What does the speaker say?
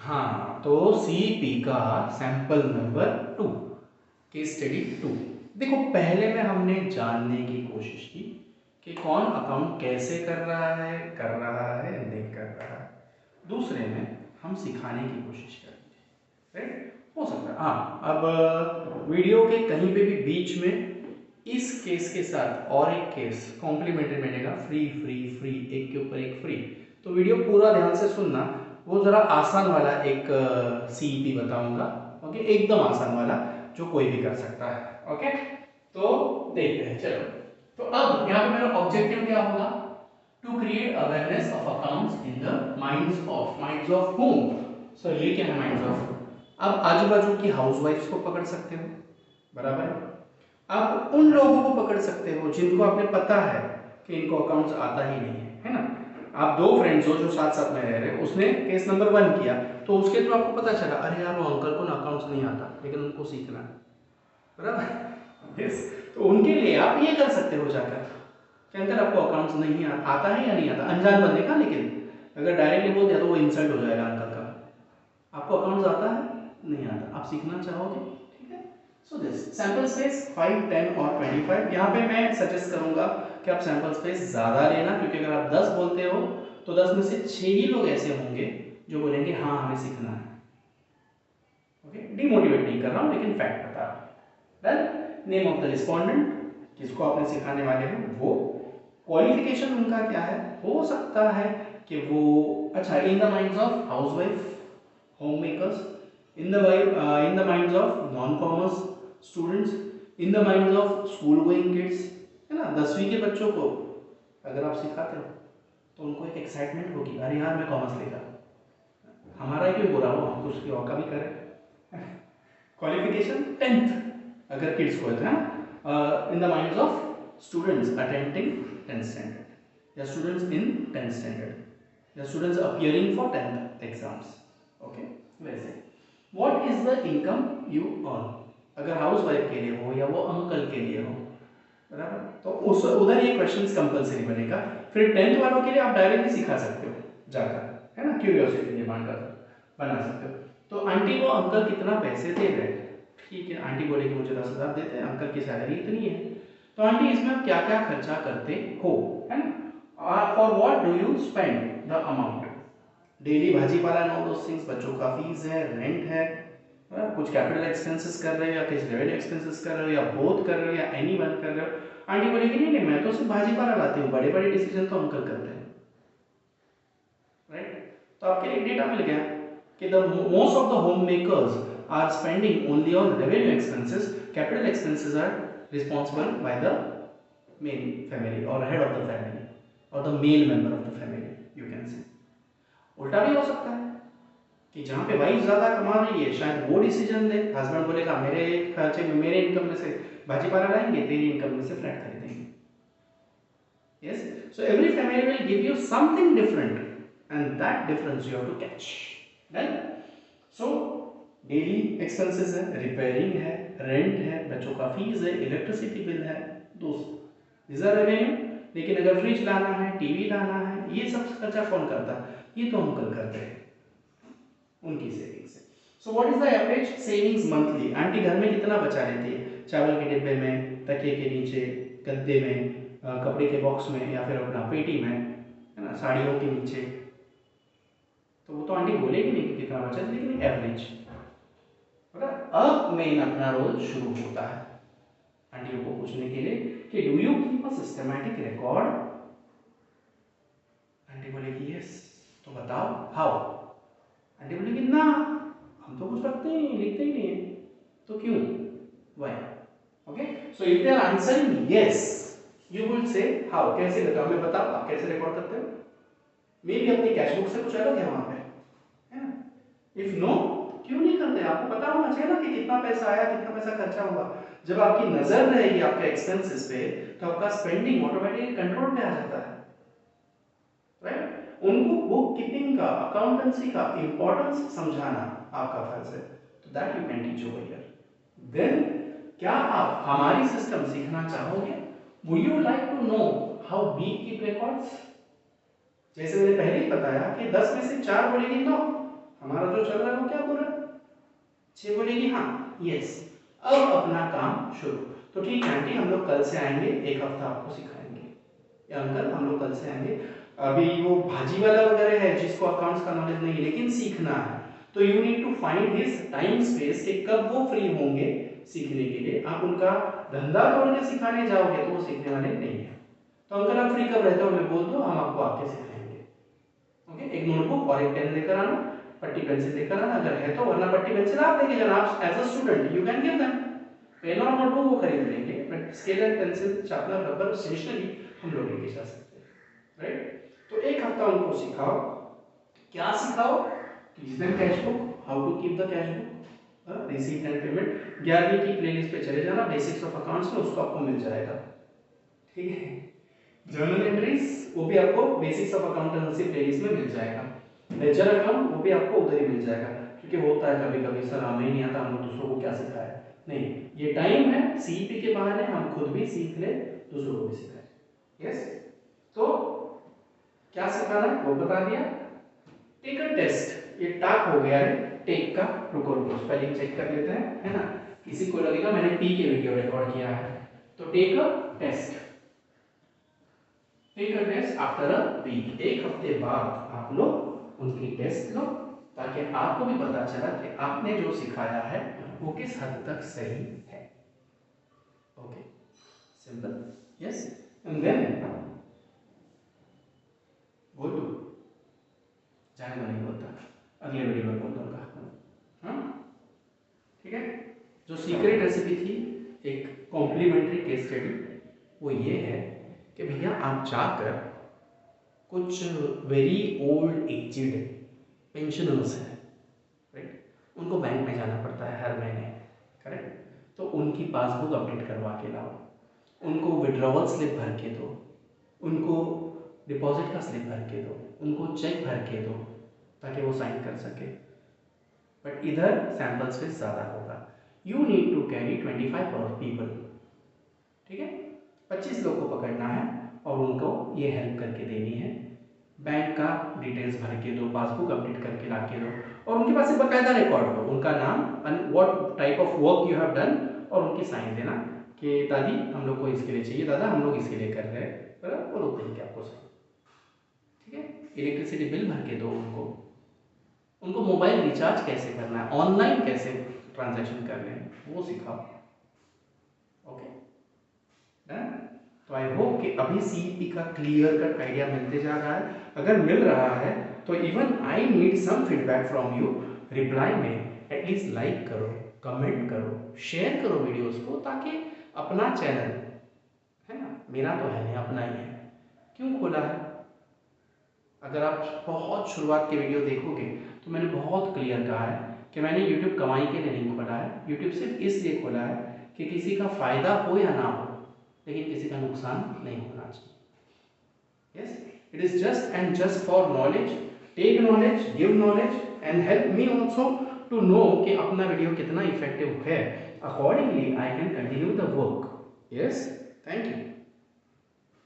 हाँ, तो सीपी का सैंपल नंबर 2, केस स्टडी 2। देखो, पहले में हमने जानने की कोशिश की कि कौन अकाउंट कैसे कर रहा है नहीं कर रहा है। दूसरे में हम सिखाने की कोशिश करेंगे, राइट। हो सकता है हाँ, अब वीडियो के कहीं पे भी बीच में इस केस के साथ और एक केस कॉम्प्लीमेंट्री मिलेगा, फ्री फ्री फ्री, एक के ऊपर एक फ्री। तो वीडियो पूरा ध्यान से सुनना, वो ज़रा आसान वाला एक सीईपी बताऊंगा, ओके, एकदम आसान वाला जो कोई भी कर सकता है, ओके। तो देखते हैं, चलो। तो अब यहाँ पे मेरा ऑब्जेक्टिव क्या होगा? To create awareness of accounts in the minds of home. So ये क्या है माइंड्स ऑफ? अब आजू बाजू की हाउसवाइफ्स को पकड़ सकते हो, बराबर है। आप उन लोगों को पकड़ सकते हो जिनको आपने पता है कि इनको अकाउंट्स आता ही नहीं है ना। आप दो फ्रेंड्स हो जो साथ साथ में रह रहे हो, उसने केस नंबर 1 किया, तो उसके थ्रू आपको पता चला, अरे यार वो अंकल को ना अकाउंट्स नहीं आता, लेकिन उनको सीखना है, बराबर। यस, तो उनके लिए आप ये कर सकते हो जाकर कि अंकल आपको अकाउंट्स नहीं आता है या नहीं आता, अनजान बंदे का। लेकिन अगर डायरेक्टली बोल दिया तो वो इंसल्ट हो जाएगा अंकल का। आपको अकाउंट्स आता है, नहीं आता, आप सीखना चाहोगे, ठीक है। सो दिस सैंपल स्पेस 5, 10 और 25। यहाँ पे मैं सजेस्ट करूंगा कि आप सैंपल स्पेस ज़्यादा लेना, क्योंकि अगर आप 10 बोलते हो तो 10 में से 6 ही लोग ऐसे होंगे जो बोलेंगे हाँ हमें सीखना है, ओके। डिमोटिवेट नहीं कर रहा हूँ, लेकिन फैक्ट बता रहा हूँ। Then name of the respondent, जिसको आपने सिखाने वाले हो वो, क्वालिफिकेशन उनका क्या है, हो सकता है कि वो, अच्छा, इन the minds of housewife, homemakers, in the minds of non-commerce students, in the minds of school going kids, है ना। 10वीं के बच्चों को अगर आप सिखाते हो तो उनको एक एक्साइटमेंट होगी, अरे यार मैं कॉमर्स लेगा, हमारा ही क्यों बुरा हो, हम कुछ और का भी करें। क्वालिफिकेशन 10th अगर किड्स को है, in the minds of students attempting 10th standard, या स्टूडेंट्स इन 10th स्टैंडर्ड, या students appearing for 10th exams, okay. वैसे what is the income you earn, अगर हाउस वाइफ के लिए हो या वो अंकल के लिए हो, बराबर, तो उस उधर ये क्वेश्चंस कंपलसरी बनेगा। फिर 10th वालों के लिए आप डायरेक्टली सिखा सकते हो जाकर, है ना, क्यूरियोसिटी डिमांड कर बना सकते हो। तो आंटी वो अंकल कितना पैसे दे रहे हैं, ठीक है, आंटी बोलेगी मुझे 10,000 देते हैं, अंकल की सैलरी इतनी है, तो आंटी इसमें आप क्या क्या खर्चा करते हो, है ना, for what do you spend the amount, daily भाजी पाला नो दोस थिंग्स, बच्चों का फीस है, रेंट है, कुछ कैपिटल एक्सपेंसेस कर रहे हो या कुछ रेवेन्यू एक्सपेंसेस कर रहे हो या बोथ कर रहे हो या एनी वन कर रहे हो। आंटी बोलेगी नहीं नहीं मैं तो सिर्फ भाजी पाला लाती हूँ, बड़े बड़े डिसीजन तो अंकल करते हैं, राइट। तो आपके लिए डेटा मिल गया कि the most of the home makers are spending only on revenue expenses, capital expenses are responsible by the main family और हेड ऑफ द फैमिली और the male member of the family, you can say. उल्टा भी हो सकता है कि जहाँ पे वाइफ ज्यादा कमा रही है शायद वो डिसीजन ले, हस्बैंड बोलेगा मेरे खर्चे में, मेरे इनकम में से भाजी पाला लाएंगे, तेरी इनकम में से फ्लैट खरीदेंगे। Yes, so every family will give you something different and that difference you have to catch. Then so daily expenses है, रिपेयरिंग है, रेंट है, बच्चों का फीस है, इलेक्ट्रिसिटी बिल है, दोस्त these are रेवेन्यू। लेकिन अगर फ्रिज लाना है, टीवी लाना है, ये सब खर्चा कौन करता है, ये तो अंकल करते हैं उनकी सेविंग से। So what is the average savings monthly, aunty घर में कितना बचा लेती है, चावल के डिब्बे में, तकिए के नीचे, गद्दे में, कपड़े के बॉक्स में, या फिर अपना पेटी में, है ना, साड़ियों के नीचे, तो वो तो आंटी बोलेगी नहीं कि कितना बचा, लेकिन एवरेज। अब मेन अपना रोल शुरू होता है आंटियों को पूछने के लिए कि do you keep a systematic record. Aunty बोलेगी यस, तो बताओ हाउ। आंटी बोलेगी ना, हम तो कुछ रखते ही नहीं, लिखते ही नहीं है, तो क्यों, why, okay. So if they are answering yes, you will say how, कैसे बताओ, मैं बताओ आप कैसे रिकॉर्ड करते हो, मे भी अपनी कैश बुक से कुछ अलग है वहां पे, है ना। इफ नो, क्यों नहीं करते, आपको पता होना चाहिए ना कि कितना पैसा आया, कितना पैसा खर्चा हुआ। जब आपकी नजर रहेगी आपके एक्सपेंसेस पे तो आपका स्पेंडिंग ऑटोमेटिकली कंट्रोल पे आ जाता है, राइट। उनको बुक कीपिंग का, अकाउंटेंसी का इंपॉर्टेंस समझाना आपका फर्ज है, तो that you can teach over here. देन क्या आप हमारी सिस्टम सीखना चाहोगे? Would you like to know how we keep records? जैसे मैंने पहले ही बताया कि 10 में से 4 बोलेगी नो, हमारा जो चल रहा है वो क्या बोल रहा है? 6 बोलेगी हाँ, यस। अब अपना काम शुरू। तो ठीक है आंटी, हम लोग कल से आएंगे, एक हफ्ता आपको सिखाएंगे। या अंकल, हम लोग कल से आएंगे। अभी वो भाजी वाला वगैरह है जिसको अकाउंट्स का नॉलेज नहीं है लेकिन सीखना है, तो you need to find his time space कि कब वो फ्री होंगे सीखने के लिए। आप उनका धंधा तोड़ के सिखाने जाओगे तो वो सीखने वाले नहीं है। तो अंकल आप फ्री कब रहते हो, हमें बोल दो, हम आपको आके सिखाएंगे। ओके, एक नोटबुक और एक पेन लेकर आना, पट्टी पेंसिल लेकर आना अगर है तो, वरना पट्टी पेंसिल आप लेके जाना। आप as a student you can give them. Pen और नोटबुक वो खरीद लेंगे, but scale and pencil, sharpener, rubber, stationery हम लोग लेके जा सकते हैं, राइट। तो एक हफ्ता उनको सिखाओ। क्या सिखाओ? Teach them cash book, how to keep the cash book, receipt and payment. 11वीं की प्लेलिस्ट पे चले जाना, बेसिक्स ऑफ अकाउंट्स में, उसको आपको मिल जाएगा, ठीक है। जर्नल एंट्रीज वो भी आपको बेसिक्स ऑफ अकाउंटेंसी प्लेलिस्ट में मिल जाएगा। लेजर अकाउंट वो भी आपको उधर ही मिल जाएगा, क्योंकि होता है कभी कभी सर हमें नहीं आता, हम लोग दूसरों को क्या सिखाए। नहीं, ये टाइम है सीईपी के बहाने हम खुद भी सीख ले, दूसरों को भी सिखाए। यस, तो क्या सिखाना है वो बता दिया। टेक अ टेस्ट, ये टाक हो गया है टेक का। रुको रुको स्पेलिंग चेक कर लेते हैं, है ना। किसी को लगेगा मैंने पी के वीडियो रिकॉर्ड किया है। तो take a test, take a test after a week. एक हफ्ते बाद आप लोग उनकी टेस्ट लो, ताकि आपको भी पता चला कि आपने जो सिखाया है वो किस हद तक सही है। Okay, simple, yes. And then go to, जाने को नहीं बोलता, अगले वीडियो में बोल दूंगा, हाँ ठीक है। जो सीक्रेट रेसिपी थी, एक कॉम्प्लीमेंट्री केस स्टडी, वो ये है कि भैया आप जाकर कुछ वेरी ओल्ड एजेड पेंशनर्स हैं, राइट, उनको बैंक में जाना पड़ता है हर महीने, करेक्ट। तो उनकी पासबुक अपडेट करवा के लाओ, उनको विड्रॉवल स्लिप भर के दो, उनको डिपॉजिट का स्लिप भर के दो, उनको चेक भर के दो, ताकि वो साइन कर सके। बट इधर सैंपल्स पे ज़्यादा होगा। You need to carry 25 people, ठीक है। 25 लोग को पकड़ना है और उनको ये हेल्प करके देनी है। बैंक का डिटेल्स भर के दो, पासबुक अपडेट करके ला के दो, और उनके पास एक बाकायदा रिकॉर्ड हो, उनका नाम and what type of work you have done, और उनकी साइन देना कि दादी हम लोग को इसके लिए चाहिए, दादा हम लोग इसके लिए कर रहे हैं, बराबर, और उतने के आपको साइन, ठीक है। इलेक्ट्रिसिटी बिल भर के दो उनको मोबाइल रिचार्ज कैसे करना है, ऑनलाइन कैसे ट्रांजैक्शन करने हैं वो सिखाओ। Okay done. तो आई होप कि अभी सीईपी का क्लियर कट आइडिया मिलते जा रहा है। अगर मिल रहा है तो even I need some feedback from you. Reply में एटलीस्ट लाइक करो, कमेंट करो, शेयर करो वीडियोस को, ताकि अपना चैनल है ना, मेरा तो है नहीं, अपना ही है, क्यों खोला है। अगर आप बहुत शुरुआत के वीडियो देखोगे तो मैंने बहुत क्लियर कहा है कि मैंने YouTube कमाई के लिए नहीं खोला है। YouTube सिर्फ इसलिए खोला है कि किसी का फायदा हो या ना हो, लेकिन किसी का नुकसान नहीं होना चाहिए। Yes, it is just and just for knowledge. Take knowledge, give knowledge and help me also to know कि अपना वीडियो कितना इफेक्टिव है। Accordingly I can continue the work. Yes, thank you.